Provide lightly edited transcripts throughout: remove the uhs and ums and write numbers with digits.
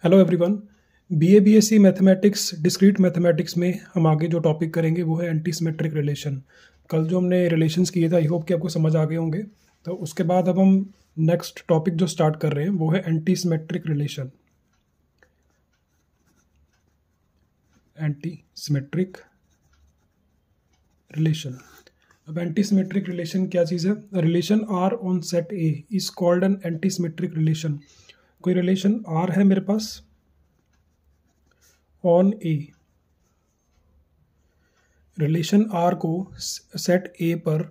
Hello everyone. BA BSc mathematics discrete mathematics में हम आगे जो टॉपिक करेंगे वो है एंटी सिमेट्रिक रिलेशन। कल जो हमने रिलेशंस किए थे आई होप कि आपको समझ आ गए होंगे। तो उसके बाद अब हम नेक्स्ट टॉपिक जो स्टार्ट कर रहे हैं वो है anti symmetric relation. Anti symmetric relation. अब एंटी सिमेट्रिक रिलेशन क्या चीज़ है? Relation R on set A is called an anti symmetric relation. कोई रिलेशन आर है मेरे पास ऑन ए, रिलेशन आर को सेट ए पर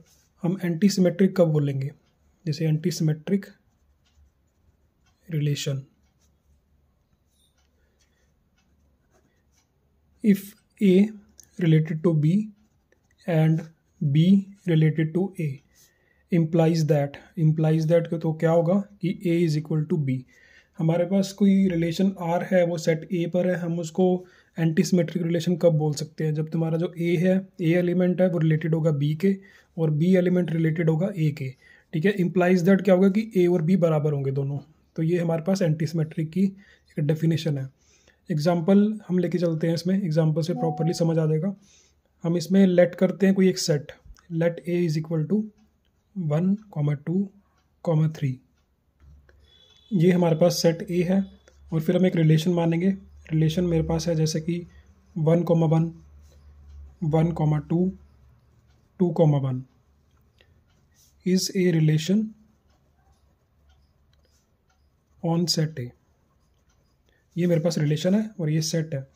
हम एंटी सिमेट्रिक कब बोलेंगे? जैसे anti symmetric relation if A related to B and B related to A implies that तो क्या होगा कि A is equal to B. हमारे पास कोई रिलेशन आर है वो सेट ए पर है, हम उसको एंटी सिमेट्रिक रिलेशन कब बोल सकते हैं? जब तुम्हारा जो ए है, ए एलिमेंट है वो रिलेटेड होगा बी के और बी एलिमेंट रिलेटेड होगा ए के। ठीक है, इम्प्लाइज दैट क्या होगा कि ए और बी बराबर होंगे दोनों। तो ये हमारे पास एंटी सिमेट्रिक की एक डेफिनेशन है। एग्जाम्पल हम लेके चलते हैं, इसमें एग्जाम्पल से प्रॉपरली समझ आ जाएगा। हम इसमें लेट करते हैं कोई एक set, let A is equal to 1, 2, 3। ये हमारे पास सेट ए है और फिर हम एक रिलेशन मानेंगे। रिलेशन मेरे पास है जैसे कि 1, 1, 1, 2, 2, 1 is a relation on set ए। ये मेरे पास रिलेशन है और ये सेट है।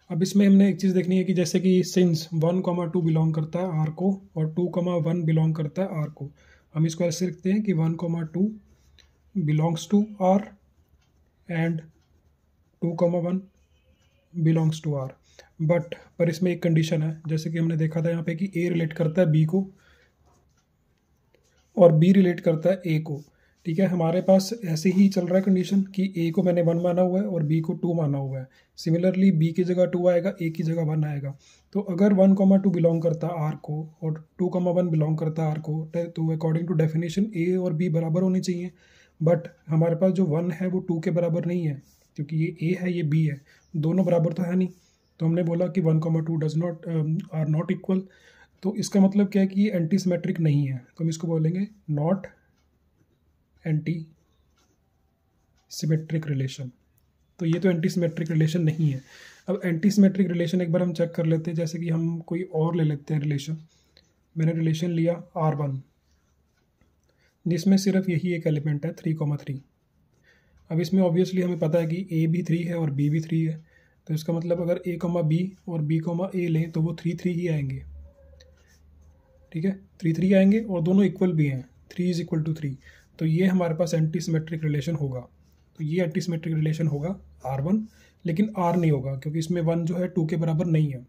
अब इसमें हमने एक चीज़ देखनी है कि जैसे कि सिंस 1, 2 बिलोंग करता है आर को और 2, 1 बिलोंग करता है आर को, हम इसको ऐसे लिखते हैं कि 1, 2 belongs to R and 2, 1 belongs to R. But पर इसमें एक कंडीशन है, जैसे कि हमने देखा था यहाँ पे कि ए रिलेट करता है बी को और बी रिलेट करता है ए को। ठीक है, हमारे पास ऐसे ही चल रहा है कंडीशन कि ए को मैंने 1 माना हुआ है और बी को 2 माना हुआ है। सिमिलरली बी की जगह 2 आएगा, ए की जगह 1 आएगा। तो अगर 1, 2 बिलोंग करता है आर को और 2, 1 बिलोंग करता है आर को, तो अकॉर्डिंग टू डेफिनेशन ए और बी बराबर होनी चाहिए। बट हमारे पास जो 1 है वो 2 के बराबर नहीं है, क्योंकि ये ए है ये बी है, दोनों बराबर तो है नहीं। तो हमने बोला कि 1, 2 does not R not equal. तो इसका मतलब क्या है कि ये एंटी सिमेट्रिक नहीं है, तो हम इसको बोलेंगे नॉट एंटी सिमेट्रिक रिलेशन। तो ये तो एंटी सिमेट्रिक रिलेशन नहीं है। अब एंटी सिमेट्रिक रिलेशन एक बार हम चेक कर लेते हैं, जैसे कि हम कोई और ले लेते हैं रिलेशन। मैंने रिलेशन लिया R1 जिसमें सिर्फ यही एक एलिमेंट है 3, 3। अब इसमें ऑब्वियसली हमें पता है कि ए भी 3 है और बी भी 3 है, तो इसका मतलब अगर ए, बी और बी, ए लें तो वो 3, 3 ही आएंगे। ठीक है, 3, 3 आएंगे और दोनों इक्वल भी हैं, 3 इज इक्वल टू 3। तो ये हमारे पास एंटी सिमेट्रिक रिलेशन होगा। तो ये एंटी सिमेट्रिक रिलेशन होगा R1, लेकिन R नहीं होगा क्योंकि इसमें 1 जो है 2 के बराबर नहीं है।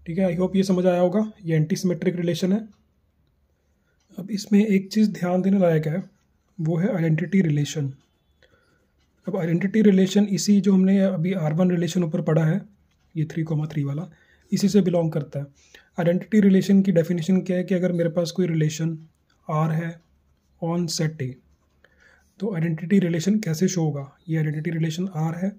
ठीक है, आई होप ये समझ आया होगा, ये एंटी सिमेट्रिक रिलेशन है। अब इसमें एक चीज़ ध्यान देने लायक है, वो है आइडेंटिटी रिलेशन। अब आइडेंटिटी रिलेशन इसी जो हमने अभी R1 रिलेशन ऊपर पढ़ा है, ये 3, 3 वाला, इसी से बिलोंग करता है। आइडेंटिटी रिलेशन की डेफिनेशन क्या है कि अगर मेरे पास कोई रिलेशन R है ऑन सेट ए, तो आइडेंटिटी रिलेशन कैसे शो होगा? ये आइडेंटिटी रिलेशन R है,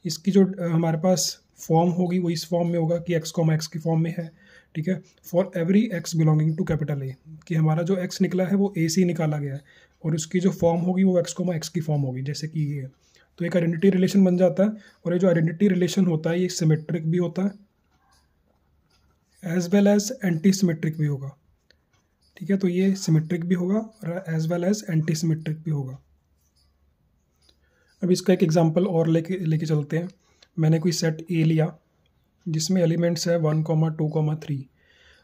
इसकी जो हमारे पास फॉर्म होगी वो इस फॉर्म में होगा कि x, x की फॉर्म में है। ठीक है, for every x belonging to capital A, कि हमारा जो x निकला है वो a से निकाला गया है और उसकी जो फॉर्म होगी वो x, x की फॉर्म होगी, जैसे कि ये। तो एक आइडेंटिटी रिलेशन बन जाता है और ये जो आइडेंटिटी रिलेशन होता है ये सिमेट्रिक भी होता है as well as anti symmetric भी होगा। ठीक है, तो ये सिमेट्रिक भी होगा और as well as anti symmetric भी होगा। अब इसका एक एग्जांपल और लेके चलते हैं। मैंने कोई सेट ए लिया जिसमें एलिमेंट्स है 1, 2, 3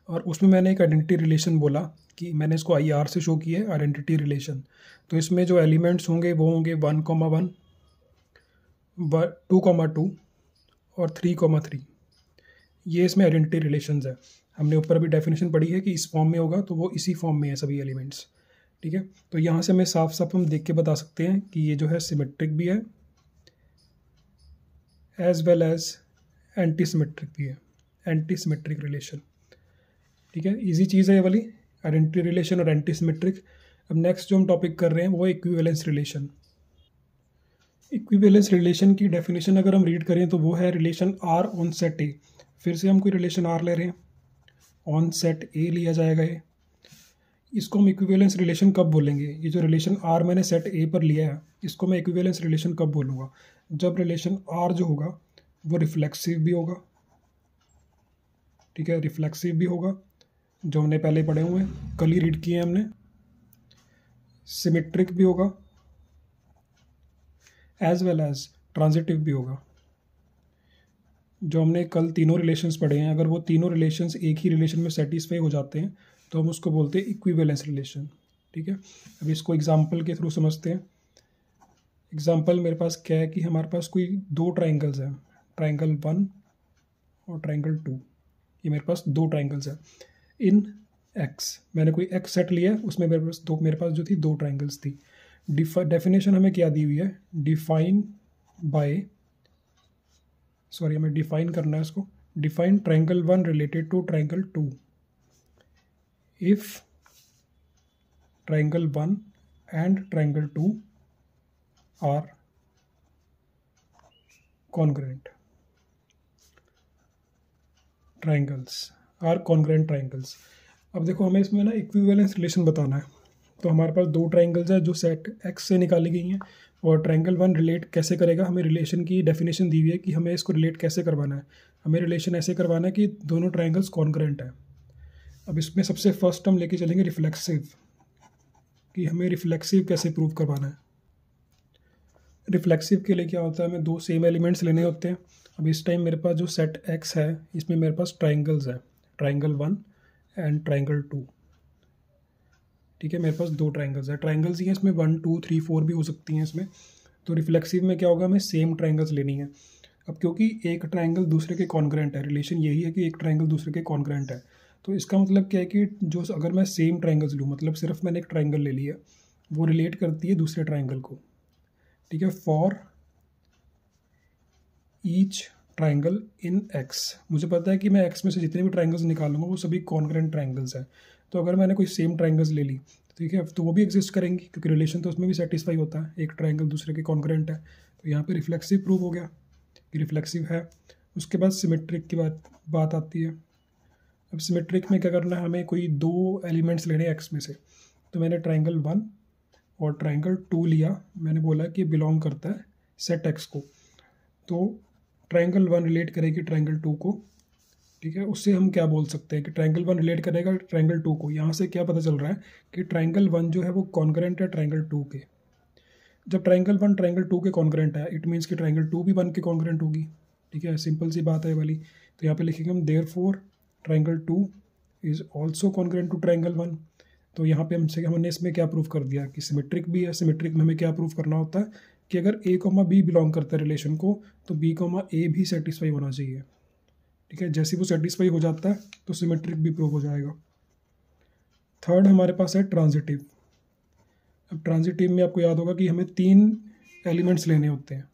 और उसमें मैंने एक आइडेंटिटी रिलेशन बोला कि मैंने इसको IR से शो किया है आइडेंटिटी रिलेशन। तो इसमें जो एलिमेंट्स होंगे वो होंगे 1, 1, 2, 2 और 3, 3। ये इसमें आइडेंटिटी रिलेशंस है। हमने ऊपर भी डेफिनेशन पढ़ी है कि इस फॉर्म में होगा, तो वो इसी फॉर्म में है सभी एलिमेंट्स। ठीक है, तो यहाँ से हमें साफ साफ हम देख के बता सकते हैं कि ये जो है सिमेट्रिक भी है as well as anti symmetric भी है, एंटी सिमेट्रिक रिलेशन। ठीक है, इजी चीज़ है ये वाली, आइडेंटिटी रिलेशन और एंटी सिमेट्रिक। अब नेक्स्ट जो हम टॉपिक कर रहे हैं वो इक्विवेलेंस रिलेशन। इक्विवेलेंस रिलेशन की डेफिनेशन अगर हम रीड करें तो वो है relation R on set A. फिर से हम कोई रिलेशन आर ले रहे हैं, ऑन सेट ए लिया जाएगा ये। इसको हम इक्विवेलेंस रिलेशन कब बोलेंगे? ये जो रिलेशन आर मैंने सेट ए पर लिया है, इसको मैं इक्विवेलेंस रिलेशन कब बोलूँगा? जब रिलेशन आर जो होगा वो रिफ्लेक्सिव भी होगा, ठीक है, रिफ्लेक्सिव भी होगा, जो हमने पहले पढ़े हुए हैं, कल ही रीड किए हैं हमने। सिमेट्रिक भी होगा, एज वेल एज ट्रांजिटिव भी होगा। जो हमने कल तीनों रिलेशंस पढ़े हैं, अगर वो तीनों रिलेशंस एक ही रिलेशन में सेटिस्फाई हो जाते हैं तो हम उसको बोलते हैं इक्विवेलेंस रिलेशन, ठीक है। अब इसको एग्जांपल के थ्रू समझते हैं। एग्जांपल मेरे पास क्या है कि हमारे पास कोई दो ट्राइंगल्स हैं, ट्राइंगल 1 और ट्राइंगल 2। ये मेरे पास दो ट्राइंगल्स हैं इन एक्स। मैंने कोई एक्स सेट लिया है, उसमें मेरे पास जो थी दो ट्राइंगल्स थी। डेफिनेशन हमें क्या दी हुई है? हमें डिफाइन करना है इसको। Define triangle 1 related to triangle 2 if triangle 1 and triangle 2 are congruent triangles, are congruent triangles. अब देखो हमें इसमें ना इक्विवेलेंस रिलेशन बताना है। तो हमारे पास दो ट्राइंगल्स है जो सेट एक्स से निकाली गई हैं, और ट्राइंगल 1 रिलेट कैसे करेगा? हमें रिलेशन की डेफिनेशन दी हुई है कि हमें इसको रिलेट कैसे करवाना है। हमें रिलेशन ऐसे करवाना है कि दोनों ट्राइंगल्स कॉन्ग्रेंट है। अब इसमें सबसे फर्स्ट हम लेके चलेंगे रिफ्लेक्सिव, कि हमें रिफ्लेक्सिव कैसे प्रूव करवाना है। रिफ्लेक्सिव के लिए क्या होता है? हमें दो सेम एलिमेंट्स लेने होते हैं। अब इस टाइम मेरे पास जो सेट एक्स है, इसमें मेरे पास ट्राइंगल्स है, ट्राइंगल 1 एंड ट्राइंगल 2, ठीक है। मेरे पास दो ट्राइंगल्स है, ट्राइंगल्स ही हैं इसमें, 1 2 3 4 भी हो सकती हैं इसमें। तो रिफ्लेक्सिव में क्या होगा? हमें सेम ट्राइंगल्स लेनी है। अब क्योंकि एक ट्राइंगल दूसरे के कॉन्ग्रेंट है, रिलेशन यही है कि एक ट्राइंगल दूसरे के कॉन्ग्रेंट है, तो इसका मतलब क्या है कि जो अगर मैं सेम ट्राइंगल्स लूँ, मतलब सिर्फ मैंने एक ट्राइंगल ले लिया, वो रिलेट करती है दूसरे ट्राइंगल को, ठीक है। For each triangle in x, मुझे पता है कि मैं एक्स में से जितने भी ट्राइंगल्स निकालूंगा वो सभी कॉन्ग्रेंट ट्राइंगल्स हैं। तो अगर मैंने कोई सेम ट्राइंगल्स ले ली, ठीक है, तो वो भी एग्जिस्ट करेंगी, क्योंकि रिलेशन तो उसमें भी सेटिस्फाई होता है, एक ट्राइंगल दूसरे के कॉन्ग्रेंट है। तो यहाँ पे रिफ्लेक्सिव प्रूव हो गया कि रिफ्लेक्सिव है। उसके बाद सिमेट्रिक की बात आती है। अब सिमेट्रिक में क्या करना है? हमें कोई दो एलिमेंट्स लेने हैं एक्स में से। तो मैंने ट्राइंगल 1 और ट्राइंगल 2 लिया, मैंने बोला कि बिलोंग करता है सेट एक्स को। तो ट्राइंगल 1 रिलेट करेगी ट्राइंगल 2 को, ठीक है। उससे हम क्या बोल सकते हैं कि ट्राइंगल 1 रिलेट करेगा ट्राइंगल 2 को। यहाँ से क्या पता चल रहा है कि ट्राइंगल 1 जो है वो कॉन्ग्रेंट है ट्राइंगल 2 के। जब ट्राइंगल 1 ट्राइंगल 2 के कॉन्ग्रेंट है, इट मीन्स कि ट्राइंगल 2 भी 1 के कॉन्ग्रेंट होगी, ठीक है। सिंपल सी बात है वाली। तो यहाँ पे लिखेंगे हम therefore triangle 2 is also congruent to triangle 1। तो यहाँ पे हमने इसमें क्या प्रूव कर दिया कि सिमेट्रिक भी है। सिमेट्रिक में हमें क्या प्रूव करना होता है कि अगर ए कॉमा बी बिलोंग करता है रिलेशन को, तो बी कॉमा ए भी सेटिस्फाई होना चाहिए, ठीक है। जैसे वो सेटिस्फाई हो जाता है तो सिमेट्रिक भी प्रूव हो जाएगा। थर्ड हमारे पास है ट्रांजिटिव। अब ट्रांजिटिव में आपको याद होगा कि हमें 3 एलिमेंट्स लेने होते हैं।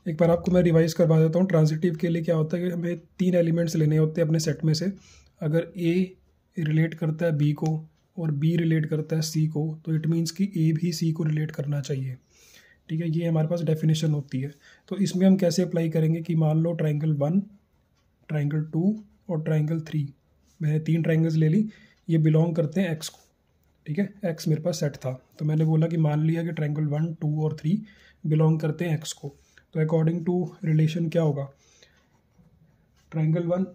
एक बार आपको मैं रिवाइज करवा देता हूँ। ट्रांजिटिव के लिए क्या होता है कि हमें 3 एलिमेंट्स लेने होते हैं अपने सेट में से। अगर ए रिलेट करता है बी को और बी रिलेट करता है सी को, तो इट मीन्स कि ए भी सी को रिलेट करना चाहिए, ठीक है। ये हमारे पास डेफिनेशन होती है। तो इसमें हम कैसे अप्लाई करेंगे कि मान लो ट्राइंगल 1, ट्राइंगल 2 और ट्राइंगल 3, मैंने 3 ट्राइंगल्स ले ली, ये बिलोंग करते हैं एक्स को, ठीक है। एक्स मेरे पास सेट था, तो मैंने बोला कि मान लिया कि ट्राइंगल 1 2 और 3 बिलोंग करते हैं एक्स को। तो अकॉर्डिंग टू रिलेशन क्या होगा? ट्राइंगल 1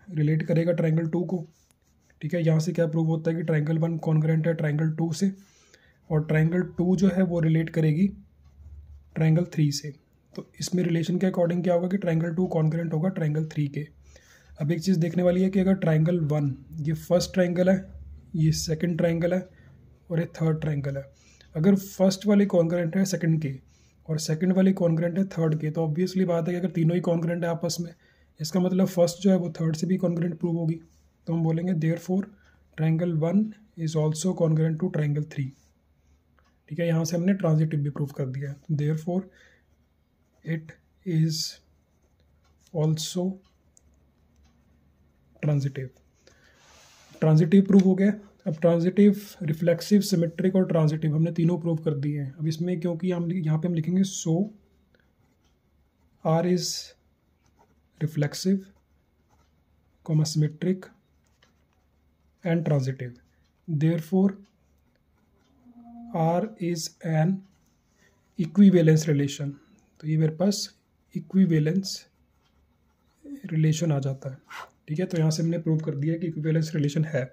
रिलेट करेगा ट्राइंगल 2 को, ठीक है। यहाँ से क्या प्रूव होता है कि ट्राइंगल 1 कॉन्ग्रेंट है ट्राइंगल 2 से, और ट्राइंगल 2 जो है वो रिलेट करेगी ट्राइंगल 3 से। तो इसमें रिलेशन के अकॉर्डिंग क्या होगा कि ट्राइंगल 2 कॉन्ग्रेंट होगा ट्राइंगल 3 के। अब एक चीज़ देखने वाली है कि अगर ट्राइंगल 1 ये फर्स्ट ट्राइंगल है, ये सेकंड ट्राइंगल है और ये थर्ड ट्राइंगल है, अगर फर्स्ट वाली कॉन्ग्रेंट है सेकंड के और सेकंड वाली कॉन्ग्रेंट है थर्ड के, तो ऑब्वियसली बात है कि अगर तीनों ही कॉन्ग्रेंट है आपस में, इसका मतलब फर्स्ट जो है वो थर्ड से भी कॉन्ग्रेंट प्रूव होगी। तो हम बोलेंगे therefore triangle 1 is also congruent to triangle 3, ठीक है। यहाँ से हमने ट्रांजिटिव भी प्रूव कर दिया है। Therefore it is also transitive. Transitive prove हो गया। अब ट्रांजिटिव, रिफ्लेक्सिव, सिमेट्रिक और ट्रांजिटिव हमने तीनों प्रूव कर दिए हैं। अब इसमें क्योंकि हम यहाँ पे हम लिखेंगे so R is reflexive, symmetric and transitive, therefore R is an equivalence relation. तो ये मेरे पास इक्विवेलेंस रिलेशन आ जाता है, ठीक है। तो यहाँ से हमने प्रूव कर दिया कि इक्विवेलेंस रिलेशन है।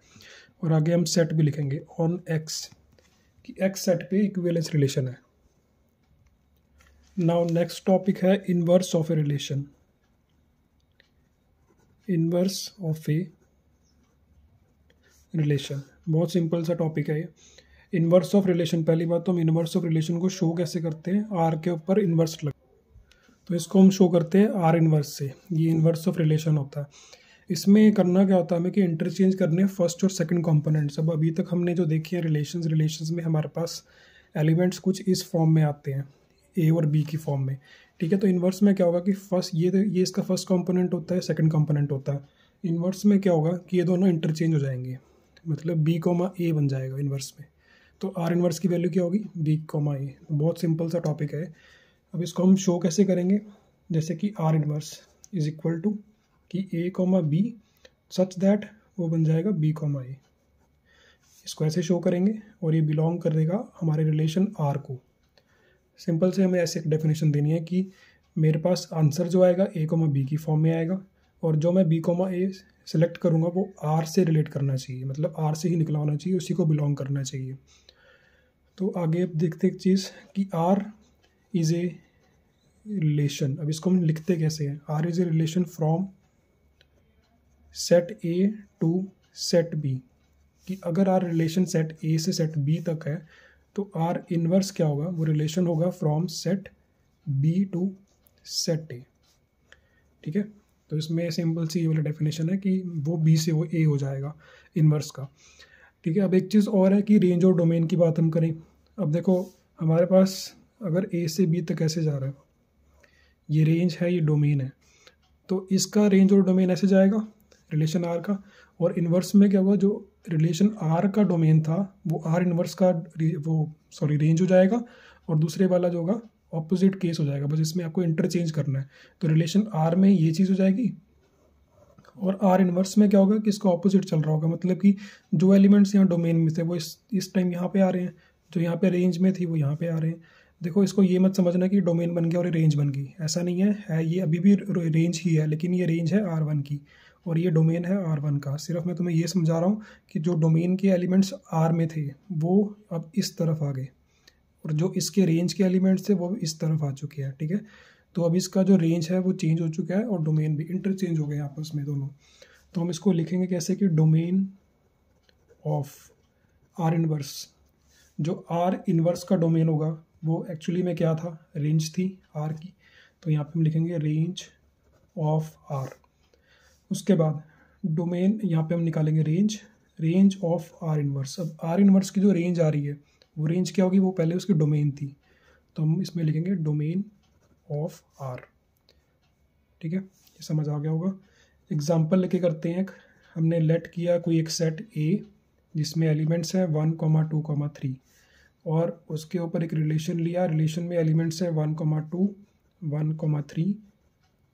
और आगे हम सेट भी लिखेंगे ऑन एक्स कि एक्स सेट पे इक्विवेलेंस रिलेशन है। नाउ नेक्स्ट टॉपिक है inverse of a relation. Inverse of a relation बहुत सिंपल सा टॉपिक है ये। इनवर्स ऑफ रिलेशन, पहली बात तो हम इनवर्स ऑफ रिलेशन को शो कैसे करते हैं, आर के ऊपर इनवर्स लग, तो इसको हम शो करते हैं आर इनवर्स से। ये इनवर्स ऑफ रिलेशन होता है। इसमें करना क्या होता है हमें कि इंटरचेंज करने फर्स्ट और सेकंड कंपोनेंट्स। अब अभी तक हमने जो देखी है रिलेशंस में हमारे पास एलिमेंट्स कुछ इस फॉर्म में आते हैं, ए और बी की फॉर्म में, ठीक है। तो इन्वर्स में क्या होगा कि फर्स्ट ये इसका फर्स्ट कंपोनेंट होता है, सेकंड कंपोनेंट होता है। इन्वर्स में क्या होगा कि ये दोनों इंटरचेंज हो जाएंगे, मतलब बी कोमा ए बन जाएगा इन्वर्स में। तो आर इन्वर्स की वैल्यू क्या होगी, बी कोमा ए। बहुत सिंपल सा टॉपिक है। अब इसको हम शो कैसे करेंगे, जैसे कि R inverse is equal to कि A comma B such that वो बन जाएगा बी कोमा ए। इसको ऐसे शो करेंगे और ये बिलोंग करेगा हमारे रिलेशन आर को। सिंपल से हमें ऐसे एक डेफिनेशन देनी है कि मेरे पास आंसर जो आएगा ए कोमा बी की फॉर्म में आएगा और जो मैं बी कोमा ए सेलेक्ट करूँगा वो आर से रिलेट करना चाहिए, मतलब आर से ही निकला होना चाहिए, उसी को बिलोंग करना चाहिए। तो आगे अब देखते एक चीज़ कि आर इज़ ए रिलेशन। अब इसको हम लिखते कैसे हैं, R is a relation from set A to set B. कि अगर आर रिलेशन सेट ए से सेट बी तक है तो आर इनवर्स क्या होगा, वो रिलेशन होगा from set B to set A, ठीक है। तो इसमें सिंपल सी ये वाला डेफिनेशन है कि वो बी से वो ए हो जाएगा इनवर्स का, ठीक है। अब एक चीज़ और है कि रेंज और डोमेन की बात हम करें। अब देखो हमारे पास अगर ए से बी तक ऐसे जा रहा है, ये रेंज है, ये डोमेन है, तो इसका रेंज और डोमेन ऐसे जाएगा रिलेशन आर का। और इन्वर्स में क्या हुआ, जो रिलेशन आर का डोमेन था वो आर इन्वर्स का रेंज हो जाएगा, और दूसरे वाला जो होगा ऑपोजिट केस हो जाएगा। बस इसमें आपको इंटरचेंज करना है। तो रिलेशन आर में ये चीज़ हो जाएगी और आर इन्वर्स में क्या होगा कि इसका ऑपोजिट चल रहा होगा, मतलब कि जो एलिमेंट्स यहाँ डोमेन में थे वो इस टाइम यहाँ पे आ रहे हैं, जो यहाँ पे रेंज में थी वो यहाँ पे आ रहे हैं। देखो इसको ये मत समझना कि डोमेन बन गया और ये रेंज बन गई, ऐसा नहीं है ये अभी भी रेंज ही है, लेकिन ये रेंज है R1 की और ये डोमेन है R1 का। सिर्फ मैं तुम्हें ये समझा रहा हूँ कि जो डोमेन के एलिमेंट्स R में थे वो अब इस तरफ आ गए और जो इसके रेंज के एलिमेंट्स थे वो इस तरफ आ चुके हैं, ठीक है। तो अब इसका जो रेंज है वो चेंज हो चुका है और डोमेन भी इंटरचेंज हो गए आपस में दोनों। तो हम इसको लिखेंगे कैसे कि डोमेन ऑफ आर इनवर्स, जो आर इनवर्स का डोमेन होगा वो एक्चुअली में क्या था, रेंज थी आर की। तो यहाँ पे हम लिखेंगे रेंज ऑफ आर। उसके बाद डोमेन यहाँ पे हम निकालेंगे रेंज ऑफ आर इनवर्स। अब आर इनवर्स की जो रेंज आ रही है वो रेंज क्या होगी, वो पहले उसकी डोमेन थी, तो हम इसमें लिखेंगे डोमेन ऑफ आर, ठीक है। ये समझ आ गया होगा। एग्जाम्पल लेके करते हैं। हमने लेट किया कोई एक सेट ए जिसमें एलिमेंट्स हैं 1, 2, 3 और उसके ऊपर एक रिलेशन लिया, रिलेशन में एलिमेंट्स हैं 1, 2, 1, 3,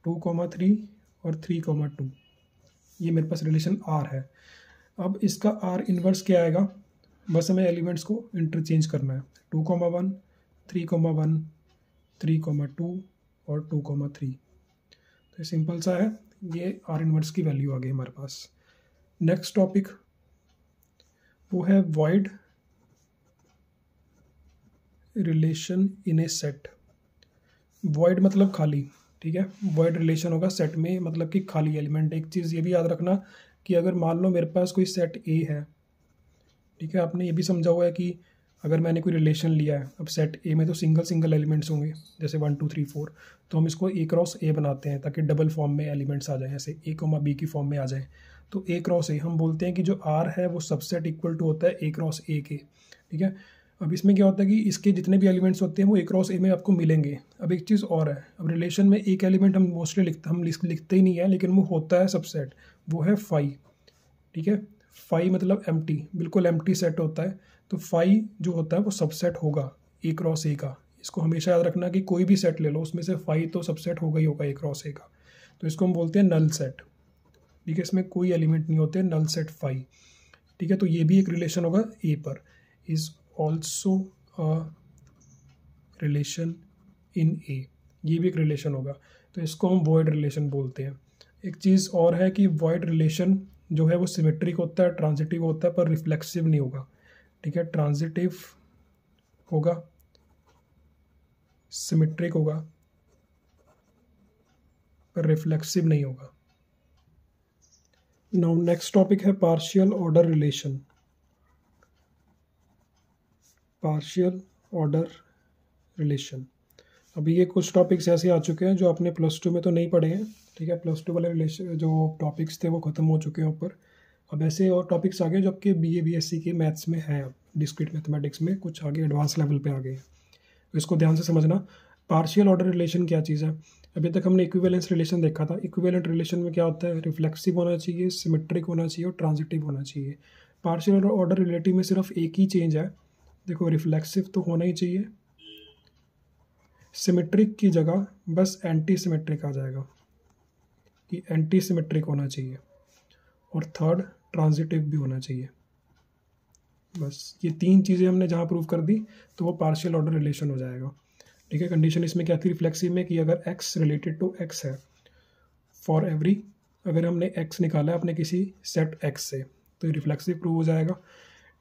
2, 3 और 3, 2। ये मेरे पास रिलेशन आर है। अब इसका आर इन्वर्स क्या आएगा, बस हमें एलिमेंट्स को इंटरचेंज करना है। 2, 1, 3, 1, 3, 2 और 2, 3। तो ये सिंपल सा है, ये आर इन्वर्स की वैल्यू आ गई हमारे पास। नेक्स्ट टॉपिक वो है void relation in A set. Void मतलब खाली, ठीक है। वॉइड रिलेशन होगा सेट में, मतलब कि खाली एलिमेंट। एक चीज़ ये भी याद रखना कि अगर मान लो मेरे पास कोई सेट ए है, ठीक है, आपने ये भी समझा हुआ है कि अगर मैंने कोई रिलेशन लिया है, अब सेट ए में तो सिंगल एलिमेंट्स होंगे जैसे 1, 2, 3, 4, तो हम इसको ए क्रॉस ए बनाते हैं ताकि डबल फॉर्म में एलिमेंट्स आ जाए, ऐसे ए कोमा बी की फॉर्म में आ जाए। तो ए क्रॉस ए हम बोलते हैं कि जो आर है वो सबसेट इक्वल टू होता है ए क्रॉस ए के, ठीक है। अब इसमें क्या होता है कि इसके जितने भी एलिमेंट्स होते हैं वो ए क्रॉस ए में आपको मिलेंगे। अब एक चीज़ और है, अब रिलेशन में एक एलिमेंट हम मोस्टली लिखते ही नहीं है, लेकिन वो होता है सबसेट, वो है 5, ठीक है। फाई मतलब एम्प्टी, बिल्कुल एम्प्टी सेट होता है। तो फाई जो होता है वो सबसेट होगा ए क्रॉस ए का। इसको हमेशा याद रखना कि कोई भी सेट ले लो उसमें से फाई तो सबसेट होगा ही होगा ए क्रॉस ए का। तो इसको हम बोलते हैं नल सेट। ठीक है, इसमें कोई एलिमेंट नहीं होते, नल सेट फाई। ठीक है, तो ये भी एक रिलेशन होगा ए पर, is also a relation in A, ये भी एक रिलेशन होगा। तो इसको हम वॉइड रिलेशन बोलते हैं। एक चीज़ और है कि वॉइड रिलेशन जो है वो सिमेट्रिक होता है, ट्रांजिटिव होता है, पर रिफ्लेक्सिव नहीं होगा। ठीक है, ट्रांजिटिव होगा, सिमेट्रिक होगा, पर रिफ्लेक्सिव नहीं होगा। नाउ नेक्स्ट टॉपिक है partial order relation. Partial order relation, अभी ये कुछ टॉपिक्स ऐसे आ चुके हैं जो आपने +2 में तो नहीं पढ़े हैं। ठीक है, +2 वाले रिलेशन जो टॉपिक्स थे वो ख़त्म हो चुके हैं ऊपर। अब ऐसे और टॉपिक्स आ गए जो आपके BA BSc के मैथ्स में है, अब डिस्क्रीट मैथमेटिक्स में कुछ आगे एडवांस लेवल पे आ गए हैं। तो इसको ध्यान से समझना। पार्शियल ऑर्डर रिलेशन क्या चीज़ है? अभी तक हमने इक्विवेलेंस रिलेशन देखा था। इक्विवेलेंट रिलेशन में क्या होता है? रिफ्लेक्सिव होना चाहिए, सिमेट्रिक होना चाहिए और ट्रांजिटिव होना चाहिए। पार्शियल ऑर्डर रिलेटिव में सिर्फ एक ही चेंज है, देखो रिफ्लेक्सिव तो होना ही चाहिए, सिमेट्रिक की जगह बस एंटी सिमेट्रिक आ जाएगा कि एंटी सिमेट्रिक होना चाहिए, और थर्ड ट्रांजिटिव भी होना चाहिए। बस ये 3 चीज़ें हमने जहाँ प्रूव कर दी तो वो पार्शियल ऑर्डर रिलेशन हो जाएगा। ठीक है, कंडीशन इसमें क्या थी रिफ्लेक्सिव में कि अगर x रिलेटेड टू x है फॉर एवरी, अगर हमने x निकाला है अपने किसी सेट x से तो रिफ्लेक्सिव प्रूव हो जाएगा।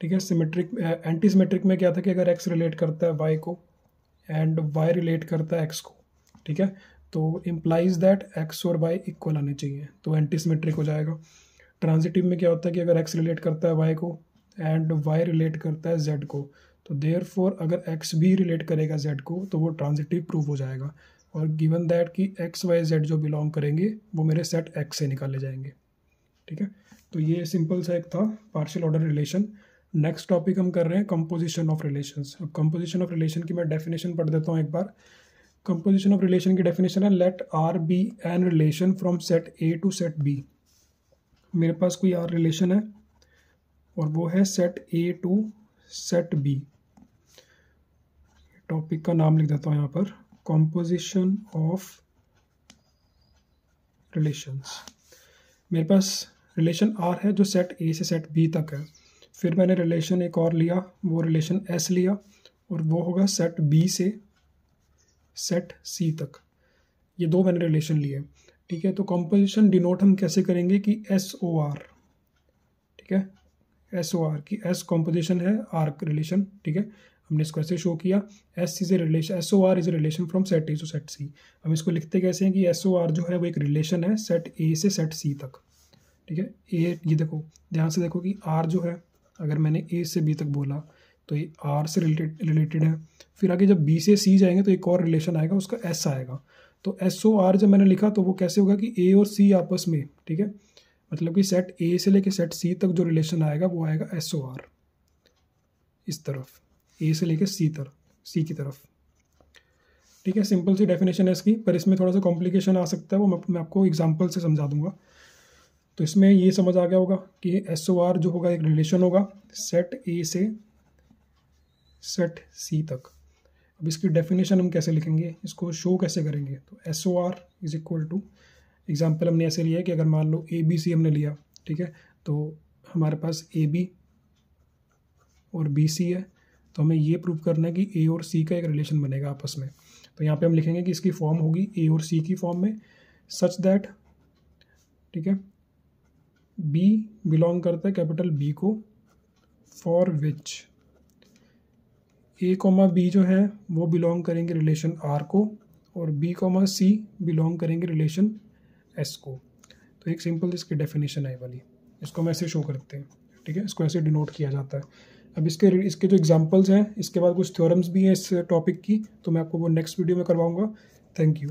ठीक है, सिमेट्रिक एंटी सिमेट्रिक में क्या था कि अगर x रिलेट करता है y को एंड y रिलेट करता है x को, ठीक है, तो इम्प्लाइज दैट x और y इक्वल आने चाहिए, तो एंटी सिमेट्रिक हो जाएगा। ट्रांजिटिव में क्या होता है कि अगर x रिलेट करता है y को एंड y रिलेट करता है z को, तो देयरफॉर अगर x भी रिलेट करेगा z को तो वो ट्रांजिटिव प्रूव हो जाएगा, और गिवन दैट कि x y z जो बिलोंग करेंगे वो मेरे सेट x से निकाले जाएंगे। ठीक है, तो ये सिंपल सा एक था partial order relation. Next topic हम कर रहे हैं कंपोजिशन ऑफ रिलेशंस। अब कंपोजिशन ऑफ रिलेशन की मैं डेफिनेशन पढ़ देता हूँ एक बार। कंपोजिशन ऑफ रिलेशन की डेफिनेशन है let R be an relation from set A to set B। मेरे पास कोई R रिलेशन है और वो है set A to set B। टॉपिक का नाम लिख देता हूँ यहाँ पर, कंपोजिशन ऑफ रिलेशंस। मेरे पास रिलेशन R है जो सेट A से सेट B तक है, फिर मैंने रिलेशन एक और लिया, वो रिलेशन S लिया, और वो होगा सेट B से सेट C तक। ये 2 मैंने रिलेशन लिए। ठीक है, तो कंपोजिशन डिनोट हम कैसे करेंगे कि SOR। ठीक है, SOR की S कंपोजिशन है R रिलेशन। ठीक है, हमने इसको ऐसे शो किया, S is a relation, SOR is a relation from set A to set C। हम इसको लिखते कैसे हैं कि SOR जो है वो एक रिलेशन है सेट A से सेट C तक। ठीक है, ये देखो ध्यान से देखो कि R जो है, अगर मैंने A से B तक बोला तो ये R से रिलेटेड है, फिर आगे जब B से C जाएंगे तो एक और रिलेशन आएगा, उसका S आएगा। तो SOR जब मैंने लिखा तो वो कैसे होगा कि A और C आपस में, ठीक है, मतलब कि सेट A से लेके सेट C तक जो रिलेशन आएगा वो आएगा SOR, इस तरफ A से लेके C की तरफ। ठीक है, सिंपल सी डेफिनेशन है इसकी, पर इसमें थोड़ा सा कॉम्प्लिकेशन आ सकता है, वो मैं आपको एग्जांपल से समझा दूंगा। तो इसमें ये समझ आ गया होगा कि SOR जो होगा एक रिलेशन होगा सेट A से सेट C तक। अब इसकी डेफिनेशन हम कैसे लिखेंगे, इसको शो कैसे करेंगे, तो SOR is equal to, example हमने ऐसे लिया है कि अगर मान लो ABC हमने लिया, ठीक है, तो हमारे पास AB और BC है, तो हमें ये प्रूव करना है कि A और C का एक रिलेशन बनेगा आपस में। तो यहाँ पे हम लिखेंगे कि इसकी फॉर्म होगी A और C की फॉर्म में, सच दैट, ठीक है, B बिलोंग करता है कैपिटल B को, फॉर विच A, B जो है वो बिलोंग करेंगे रिलेशन R को, और B, C बिलोंग करेंगे रिलेशन S को। तो एक सिंपल इसकी डेफिनेशन है वाली, इसको हम ऐसे शो करते हैं। ठीक है, इसको ऐसे डिनोट किया जाता है। अब इसके जो एग्जांपल्स हैं, इसके बाद कुछ थ्योरम्स भी हैं इस टॉपिक की, तो मैं आपको वो नेक्स्ट वीडियो में करवाऊंगा। Thank you.